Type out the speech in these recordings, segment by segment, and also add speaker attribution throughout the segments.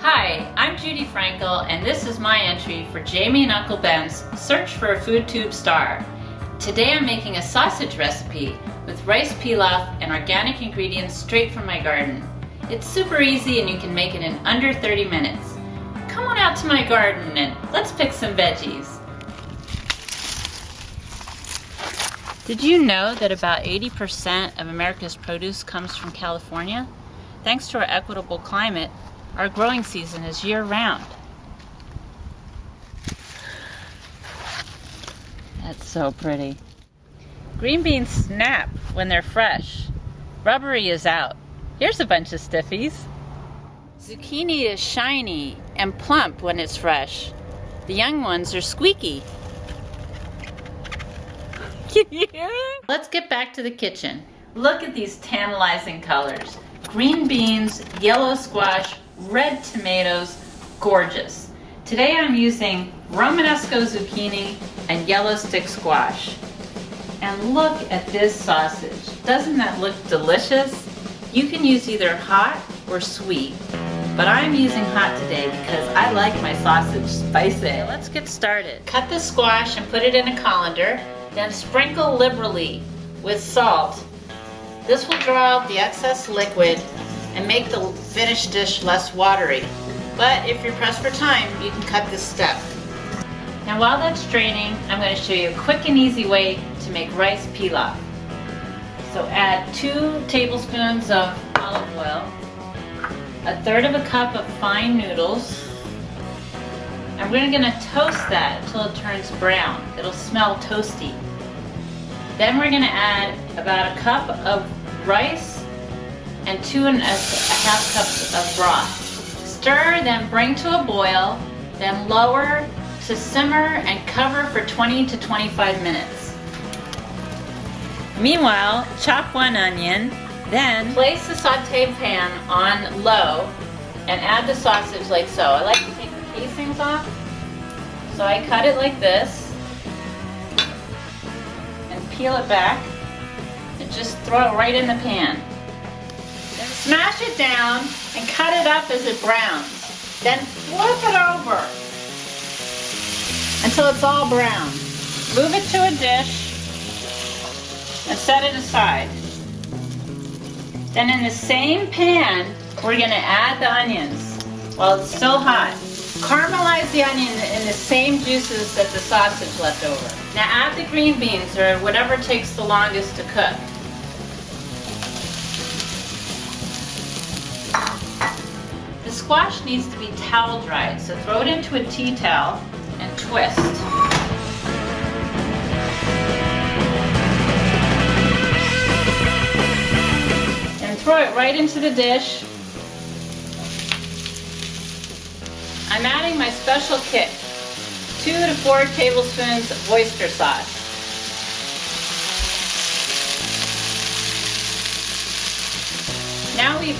Speaker 1: Hi, I'm Judy Frankel, and this is my entry for Jamie and Uncle Ben's Search for a Food Tube Star. Today I'm making a sausage recipe with rice pilaf and organic ingredients straight from my garden. It's super easy and you can make it in under 30 minutes. Come on out to my garden and let's pick some veggies. Did you know that about 80% of America's produce comes from California? Thanks to our equitable climate, our growing season is year-round. That's so pretty. Green beans snap when they're fresh. Rubbery is out. Here's a bunch of stiffies. Zucchini is shiny and plump when it's fresh. The young ones are squeaky. Can you hear it? Let's get back to the kitchen. Look at these tantalizing colors. Green beans, yellow squash, red tomatoes, gorgeous. Today I'm using Romanesco zucchini and yellow stick squash. And look at this sausage. Doesn't that look delicious? You can use either hot or sweet, but I'm using hot today because I like my sausage spicy. Okay, let's get started. Cut the squash and put it in a colander, then sprinkle liberally with salt. This will draw out the excess liquid and make the finished dish less watery. But if you're pressed for time, you can cut this step. Now while that's draining, I'm going to show you a quick and easy way to make rice pilaf. So add 2 tablespoons of olive oil, 1/3 of a cup of fine noodles, and we're going to toast that until it turns brown. It'll smell toasty. Then we're going to add about 1 cup of rice and 2.5 cups of broth. Stir, then bring to a boil, then lower to simmer and cover for 20 to 25 minutes. Meanwhile, chop 1 onion, then place the sauté pan on low and add the sausage like so. I like to take the casings off, so I cut it like this and peel it back and just throw it right in the pan. Then smash it down and cut it up as it browns. Then flip it over until it's all brown. Move it to a dish and set it aside. Then in the same pan, we're going to add the onions while it's still hot. Caramelize the onion in the same juices that the sausage left over. Now add the green beans or whatever takes the longest to cook. The squash needs to be towel dried, so throw it into a tea towel and twist. And throw it right into the dish. I'm adding my special kick, 2 to 4 tablespoons of oyster sauce. Now we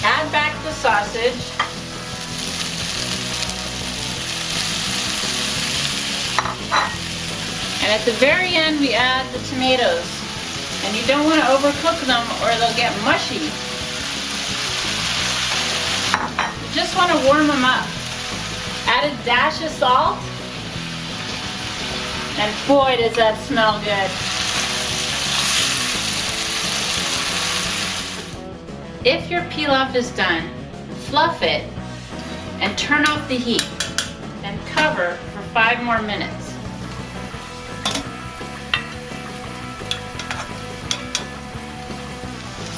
Speaker 1: add back the sausage. And at the very end we add the tomatoes. And you don't want to overcook them or they'll get mushy. You just want to warm them up. Add a dash of salt. And boy, does that smell good. If your pilaf is done, fluff it and turn off the heat. Then cover for 5 more minutes.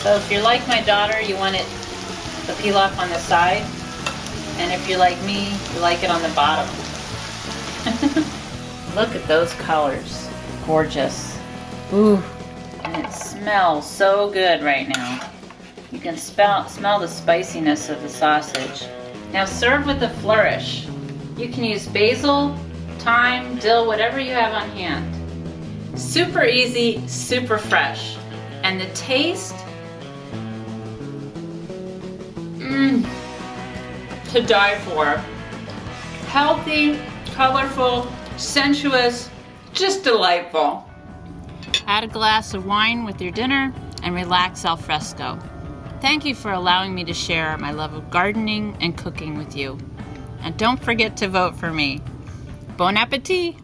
Speaker 1: So if you're like my daughter, you want the pilaf on the side. And if you're like me, you like it on the bottom. Look at those colors. Gorgeous. Ooh, and it smells so good right now. You can smell the spiciness of the sausage. Now serve with a flourish. You can use basil, thyme, dill, whatever you have on hand. Super easy, super fresh. And the taste, to die for. Healthy, colorful, sensuous, just delightful. Add a glass of wine with your dinner and relax al fresco. Thank you for allowing me to share my love of gardening and cooking with you. And don't forget to vote for me. Bon appetit!